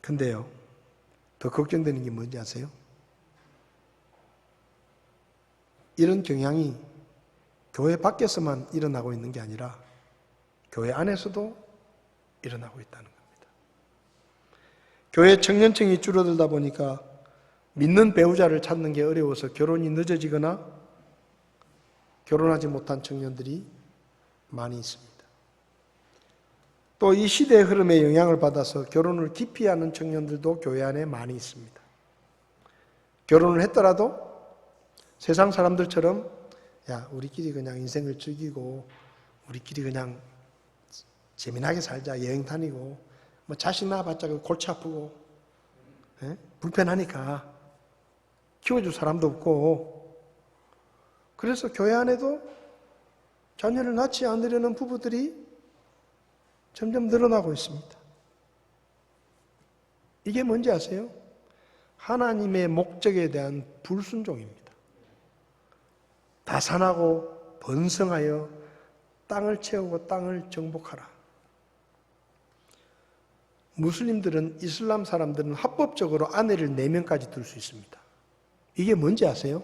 근데요, 더 걱정되는 게 뭔지 아세요? 이런 경향이 교회 밖에서만 일어나고 있는 게 아니라 교회 안에서도 일어나고 있다는 겁니다. 교회 청년층이 줄어들다 보니까 믿는 배우자를 찾는 게 어려워서 결혼이 늦어지거나 결혼하지 못한 청년들이 많이 있습니다. 또 이 시대의 흐름에 영향을 받아서 결혼을 기피하는 청년들도 교회 안에 많이 있습니다. 결혼을 했더라도 세상 사람들처럼 야, 우리끼리 그냥 인생을 즐기고 우리끼리 그냥 재미나게 살자, 여행 다니고 뭐 자식 낳아봤자 골치 아프고 불편하니까 키워줄 사람도 없고, 그래서 교회 안에도 자녀를 낳지 않으려는 부부들이 점점 늘어나고 있습니다. 이게 뭔지 아세요? 하나님의 목적에 대한 불순종입니다. 다산하고 번성하여 땅을 채우고 땅을 정복하라. 무슬림들은, 이슬람 사람들은 합법적으로 아내를 4명까지 둘 수 있습니다. 이게 뭔지 아세요?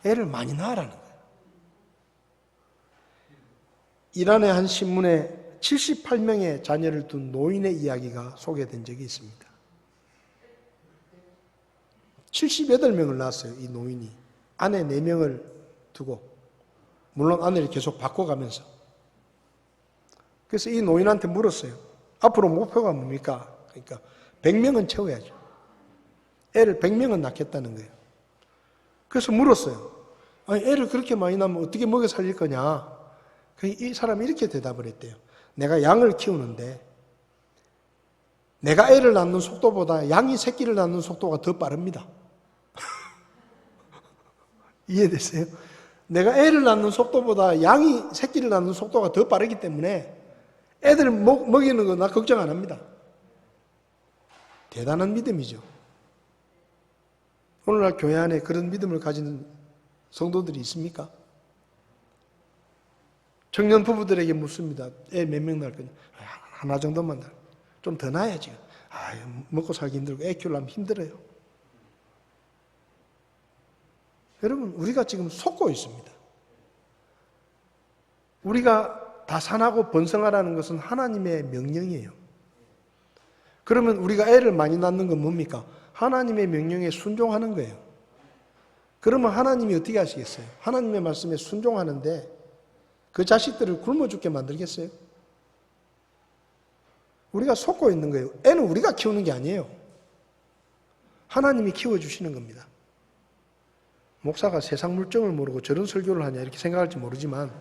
애를 많이 낳으라는 거예요. 이란의 한 신문에 78명의 자녀를 둔 노인의 이야기가 소개된 적이 있습니다. 78명을 낳았어요, 이 노인이. 아내 4명을 두고, 물론 아내를 계속 바꿔가면서. 그래서 이 노인한테 물었어요. 앞으로 목표가 뭡니까? 그러니까 100명은 채워야죠. 애를 100명은 낳겠다는 거예요. 그래서 물었어요. 아니, 애를 그렇게 많이 낳으면 어떻게 먹여 살릴 거냐? 이 사람이 이렇게 대답을 했대요. 내가 양을 키우는데 내가 애를 낳는 속도보다 양이 새끼를 낳는 속도가 더 빠릅니다. 이해됐어요? 내가 애를 낳는 속도보다 양이 새끼를 낳는 속도가 더 빠르기 때문에 애들 먹이는 거 나 걱정 안 합니다. 대단한 믿음이죠. 오늘날 교회 안에 그런 믿음을 가진 성도들이 있습니까? 청년 부부들에게 묻습니다. 애 몇 명 낳을 거냐? 하나 정도만 낳을. 좀 더 낳아야지. 먹고 살기 힘들고 애 키우려면 힘들어요. 여러분, 우리가 지금 속고 있습니다. 우리가 다산하고 번성하라는 것은 하나님의 명령이에요. 그러면 우리가 애를 많이 낳는 건 뭡니까? 하나님의 명령에 순종하는 거예요. 그러면 하나님이 어떻게 하시겠어요? 하나님의 말씀에 순종하는데 그 자식들을 굶어 죽게 만들겠어요? 우리가 속고 있는 거예요. 애는 우리가 키우는 게 아니에요. 하나님이 키워주시는 겁니다. 목사가 세상 물정을 모르고 저런 설교를 하냐 이렇게 생각할지 모르지만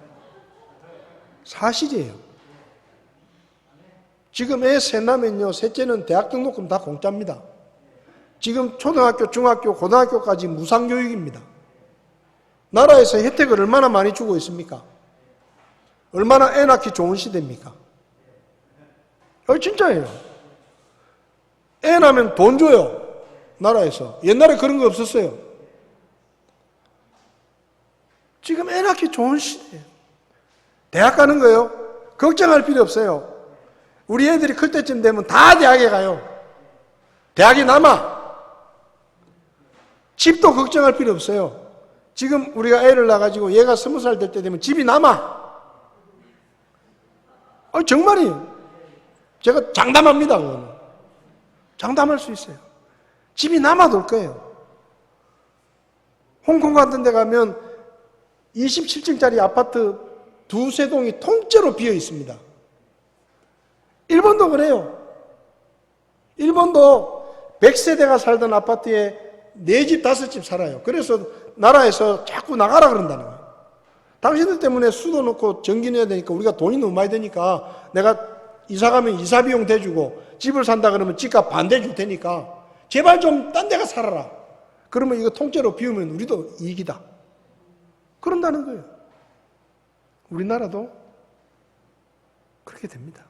사실이에요. 지금 애 셋 낳으면요, 셋째는 대학 등록금 다 공짜입니다. 지금 초등학교, 중학교, 고등학교까지 무상교육입니다. 나라에서 혜택을 얼마나 많이 주고 있습니까? 얼마나 애 낳기 좋은 시대입니까? 진짜예요. 애 낳으면 돈 줘요. 나라에서. 옛날에 그런 거 없었어요. 지금 애 낳기 좋은 시대예요. 대학 가는 거요? 걱정할 필요 없어요. 우리 애들이 클 때쯤 되면 다 대학에 가요. 대학이 남아. 집도 걱정할 필요 없어요. 지금 우리가 애를 낳아가지고 얘가 20살 될 때 되면 집이 남아. 정말이에요. 제가 장담합니다. 그거는. 장담할 수 있어요. 집이 남아돌 거예요. 홍콩 같은 데 가면 27층짜리 아파트 두세 동이 통째로 비어 있습니다. 일본도 그래요. 일본도 100세대가 살던 아파트에 4집, 5집 살아요. 그래서 나라에서 자꾸 나가라 그런다는 거예요. 당신들 때문에 수도 넣고 전기 내야 되니까 우리가 돈이 너무 많이 되니까 내가 이사 가면 이사 비용 대주고 집을 산다 그러면 집값 반대 줄 테니까 제발 좀 딴 데가 살아라. 그러면 이거 통째로 비우면 우리도 이익이다. 그런다는 거예요. 우리나라도 그렇게 됩니다.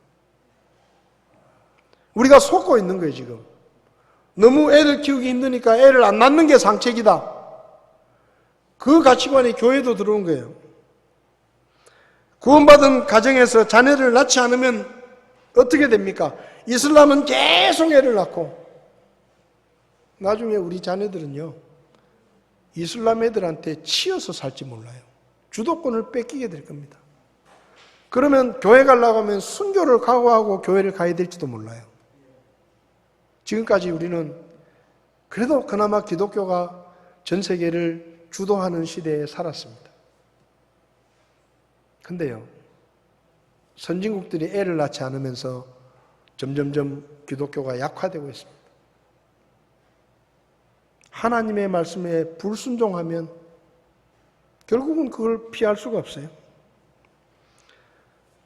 우리가 속고 있는 거예요, 지금. 너무 애를 키우기 힘드니까 애를 안 낳는 게 상책이다. 그 가치관이 교회도 들어온 거예요. 구원받은 가정에서 자녀를 낳지 않으면 어떻게 됩니까? 이슬람은 계속 애를 낳고 나중에 우리 자녀들은요, 이슬람 애들한테 치여서 살지 몰라요. 주도권을 뺏기게 될 겁니다. 그러면 교회 가려고 하면 순교를 각오하고 교회를 가야 될지도 몰라요. 지금까지 우리는 그래도 그나마 기독교가 전 세계를 주도하는 시대에 살았습니다. 근데요, 선진국들이 애를 낳지 않으면서 점점점 기독교가 약화되고 있습니다. 하나님의 말씀에 불순종하면 결국은 그걸 피할 수가 없어요.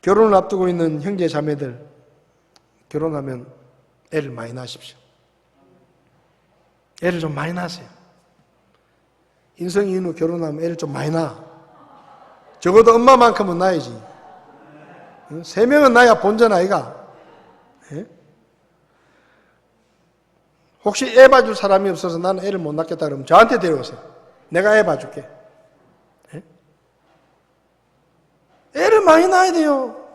결혼을 앞두고 있는 형제 자매들, 결혼하면 애를 많이 낳으십시오. 애를 좀 많이 낳으세요. 인생 이후 결혼하면 애를 좀 많이 낳아. 적어도 엄마만큼은 낳아야지. 3명은 낳아야 본전 아이가. 예? 혹시 애 봐줄 사람이 없어서 나는 애를 못 낳겠다 그러면 저한테 데려오세요. 내가 애 봐줄게. 예? 애를 많이 낳아야 돼요.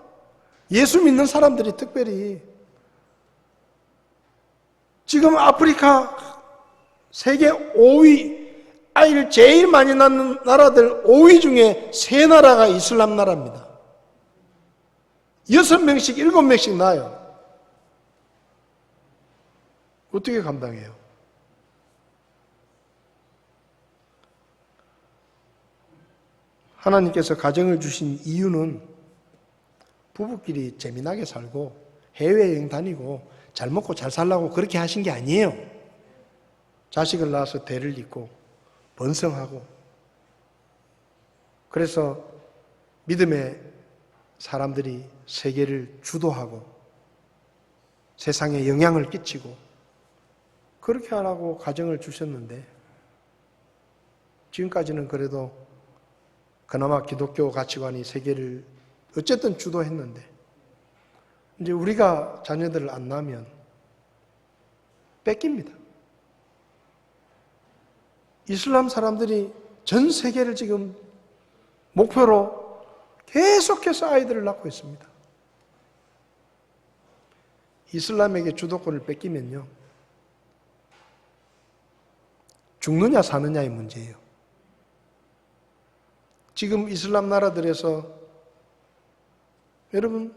예수 믿는 사람들이 특별히. 지금 아프리카 세계 5위, 아이를 제일 많이 낳는 나라들 5위 중에 3나라가 이슬람 나라입니다. 6명씩, 7명씩 낳아요. 어떻게 감당해요? 하나님께서 가정을 주신 이유는 부부끼리 재미나게 살고 해외여행 다니고 잘 먹고 잘 살라고 그렇게 하신 게 아니에요. 자식을 낳아서 대를 잇고 번성하고, 그래서 믿음의 사람들이 세계를 주도하고 세상에 영향을 끼치고 그렇게 하라고 가정을 주셨는데, 지금까지는 그래도 그나마 기독교 가치관이 세계를 어쨌든 주도했는데, 이제 우리가 자녀들을 안 낳으면 뺏깁니다. 이슬람 사람들이 전 세계를 지금 목표로 계속해서 아이들을 낳고 있습니다. 이슬람에게 주도권을 뺏기면요, 죽느냐 사느냐의 문제예요. 지금 이슬람 나라들에서, 여러분,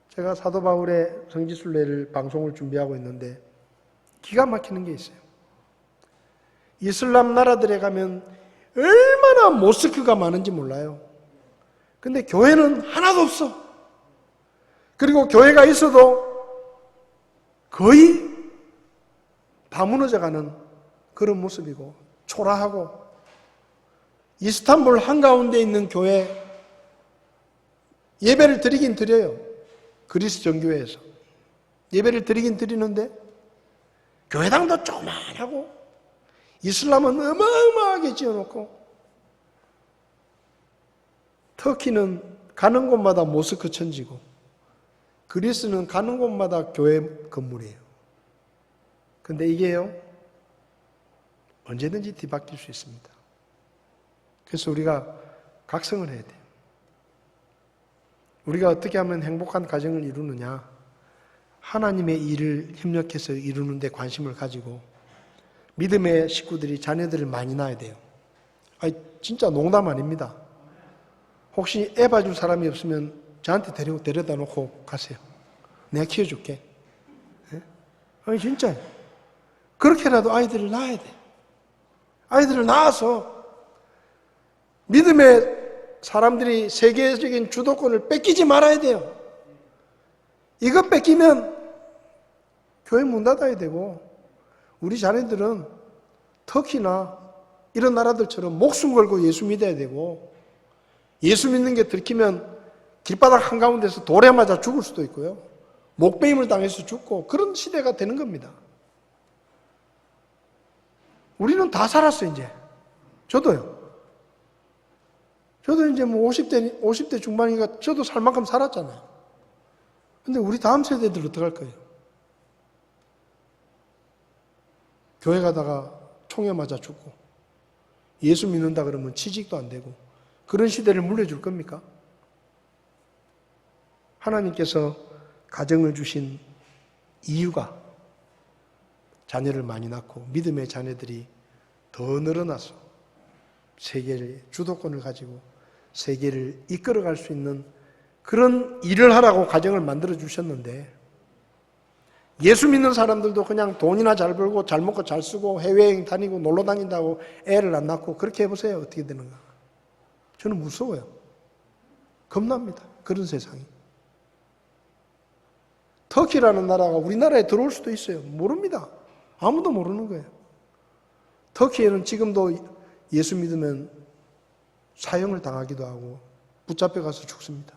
제가 사도 바울의 성지순례를 방송을 준비하고 있는데 기가 막히는 게 있어요. 이슬람 나라들에 가면 얼마나 모스크가 많은지 몰라요. 근데 교회는 하나도 없어. 그리고 교회가 있어도 거의 다 무너져가는 그런 모습이고 초라하고, 이스탄불 한가운데 있는 교회 예배를 드리긴 드려요. 그리스 정교회에서 예배를 드리긴 드리는데 교회당도 조그만하고 이슬람은 어마어마하게 지어놓고, 터키는 가는 곳마다 모스크 천지고 그리스는 가는 곳마다 교회 건물이에요. 근데 이게요, 언제든지 뒤바뀔 수 있습니다. 그래서 우리가 각성을 해야 돼요. 우리가 어떻게 하면 행복한 가정을 이루느냐? 하나님의 일을 협력해서 이루는 데 관심을 가지고 믿음의 식구들이 자녀들을 많이 낳아야 돼요. 아니, 진짜 농담 아닙니다. 혹시 애 봐줄 사람이 없으면 저한테 데려다 놓고 가세요. 내가 키워줄게. 네? 아니, 진짜 그렇게라도 아이들을 낳아야 돼. 아이들을 낳아서 믿음의 사람들이 세계적인 주도권을 뺏기지 말아야 돼요. 이거 뺏기면 교회 문 닫아야 되고, 우리 자녀들은 터키나 이런 나라들처럼 목숨 걸고 예수 믿어야 되고, 예수 믿는 게 들키면 길바닥 한가운데서 돌에 맞아 죽을 수도 있고요, 목베임을 당해서 죽고, 그런 시대가 되는 겁니다. 우리는 다 살았어. 이제 저도요. 저도 이제 뭐 50대 중반이니까 저도 살 만큼 살았잖아요. 근데 우리 다음 세대들 어떡할 거예요? 교회 가다가 총에 맞아 죽고, 예수 믿는다 그러면 취직도 안 되고 그런 시대를 물려줄 겁니까? 하나님께서 가정을 주신 이유가 자녀를 많이 낳고 믿음의 자녀들이 더 늘어나서 세계의 주도권을 가지고 세계를 이끌어갈 수 있는 그런 일을 하라고 가정을 만들어 주셨는데 예수 믿는 사람들도 그냥 돈이나 잘 벌고 잘 먹고 잘 쓰고 해외여행 다니고 놀러 다닌다고 애를 안 낳고 그렇게 해보세요. 어떻게 되는가? 저는 무서워요. 겁납니다. 그런 세상이. 터키라는 나라가 우리나라에 들어올 수도 있어요. 모릅니다. 아무도 모르는 거예요. 터키에는 지금도 예수 믿으면 사형을 당하기도 하고 붙잡혀 가서 죽습니다.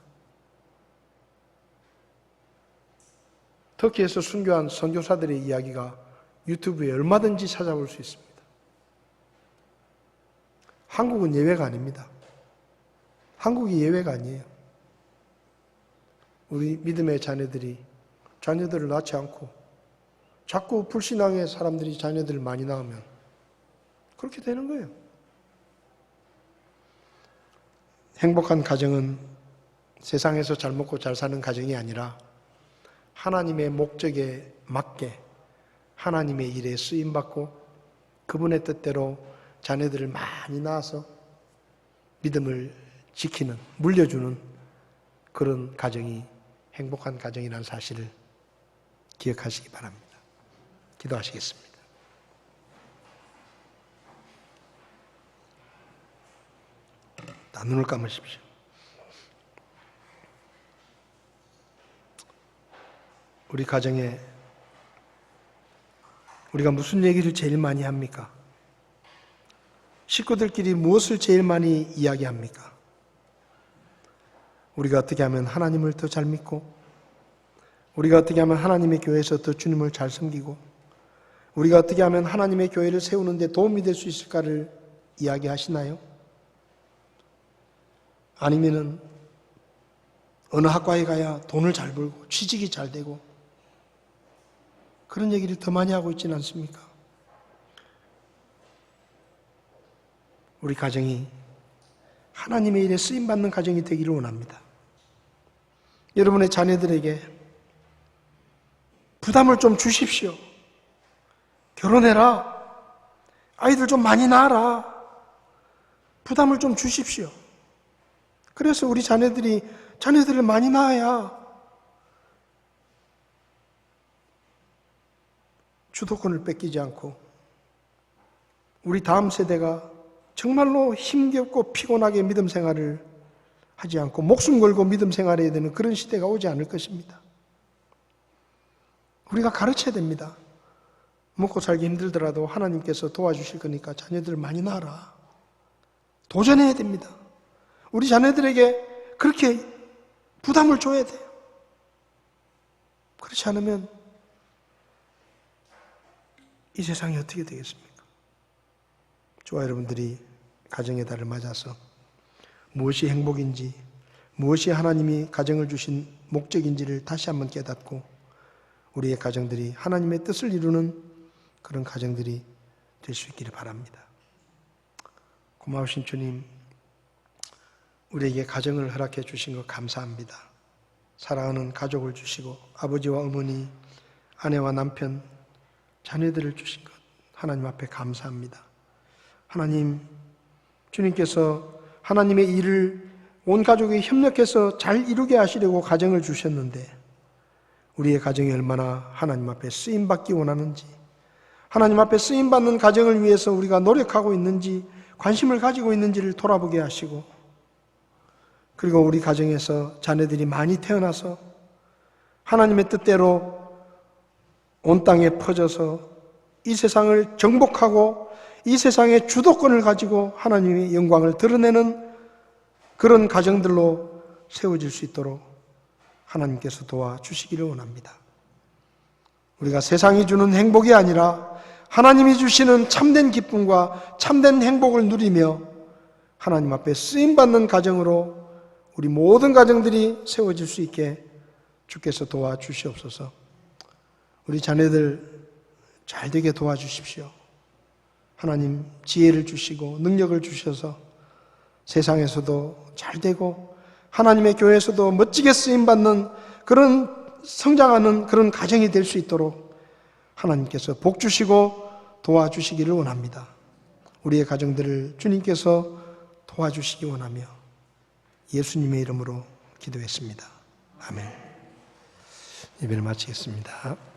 터키에서 순교한 선교사들의 이야기가 유튜브에 얼마든지 찾아볼 수 있습니다. 한국은 예외가 아닙니다. 한국이 예외가 아니에요. 우리 믿음의 자녀들을 낳지 않고 자꾸 불신앙의 사람들이 자녀들을 많이 낳으면 그렇게 되는 거예요. 행복한 가정은 세상에서 잘 먹고 잘 사는 가정이 아니라 하나님의 목적에 맞게 하나님의 일에 쓰임받고 그분의 뜻대로 자녀들을 많이 낳아서 믿음을 지키는, 물려주는 그런 가정이 행복한 가정이라는 사실을 기억하시기 바랍니다. 기도하시겠습니다. 다 눈을 감으십시오. 우리 가정에 우리가 무슨 얘기를 제일 많이 합니까? 식구들끼리 무엇을 제일 많이 이야기합니까? 우리가 어떻게 하면 하나님을 더 잘 믿고 우리가 어떻게 하면 하나님의 교회에서 더 주님을 잘 섬기고 우리가 어떻게 하면 하나님의 교회를 세우는 데 도움이 될 수 있을까를 이야기하시나요? 아니면은 어느 학과에 가야 돈을 잘 벌고 취직이 잘 되고 그런 얘기를 더 많이 하고 있지는 않습니까? 우리 가정이 하나님의 일에 쓰임받는 가정이 되기를 원합니다. 여러분의 자녀들에게 부담을 좀 주십시오. 결혼해라. 아이들 좀 많이 낳아라. 부담을 좀 주십시오. 그래서 우리 자녀들을 많이 낳아야 주도권을 뺏기지 않고 우리 다음 세대가 정말로 힘겹고 피곤하게 믿음 생활을 하지 않고 목숨 걸고 믿음 생활해야 되는 그런 시대가 오지 않을 것입니다. 우리가 가르쳐야 됩니다. 먹고 살기 힘들더라도 하나님께서 도와주실 거니까 자녀들을 많이 낳아라. 도전해야 됩니다. 우리 자녀들에게 그렇게 부담을 줘야 돼요. 그렇지 않으면 이 세상이 어떻게 되겠습니까? 저와 여러분들이 가정의 달을 맞아서 무엇이 행복인지, 무엇이 하나님이 가정을 주신 목적인지를 다시 한번 깨닫고 우리의 가정들이 하나님의 뜻을 이루는 그런 가정들이 될 수 있기를 바랍니다. 고마우신 주님, 우리에게 가정을 허락해 주신 것 감사합니다. 사랑하는 가족을 주시고 아버지와 어머니, 아내와 남편, 자녀들을 주신 것 하나님 앞에 감사합니다. 하나님, 주님께서 하나님의 일을 온 가족이 협력해서 잘 이루게 하시려고 가정을 주셨는데 우리의 가정이 얼마나 하나님 앞에 쓰임받기 원하는지, 하나님 앞에 쓰임받는 가정을 위해서 우리가 노력하고 있는지, 관심을 가지고 있는지를 돌아보게 하시고, 그리고 우리 가정에서 자녀들이 많이 태어나서 하나님의 뜻대로 온 땅에 퍼져서 이 세상을 정복하고 이 세상의 주도권을 가지고 하나님의 영광을 드러내는 그런 가정들로 세워질 수 있도록 하나님께서 도와주시기를 원합니다. 우리가 세상이 주는 행복이 아니라 하나님이 주시는 참된 기쁨과 참된 행복을 누리며 하나님 앞에 쓰임받는 가정으로 우리 모든 가정들이 세워질 수 있게 주께서 도와주시옵소서. 우리 자녀들 잘 되게 도와주십시오. 하나님 지혜를 주시고 능력을 주셔서 세상에서도 잘 되고 하나님의 교회에서도 멋지게 쓰임받는 그런 성장하는 그런 가정이 될 수 있도록 하나님께서 복 주시고 도와주시기를 원합니다. 우리의 가정들을 주님께서 도와주시기 원하며 예수님의 이름으로 기도했습니다. 아멘. 예배를 마치겠습니다.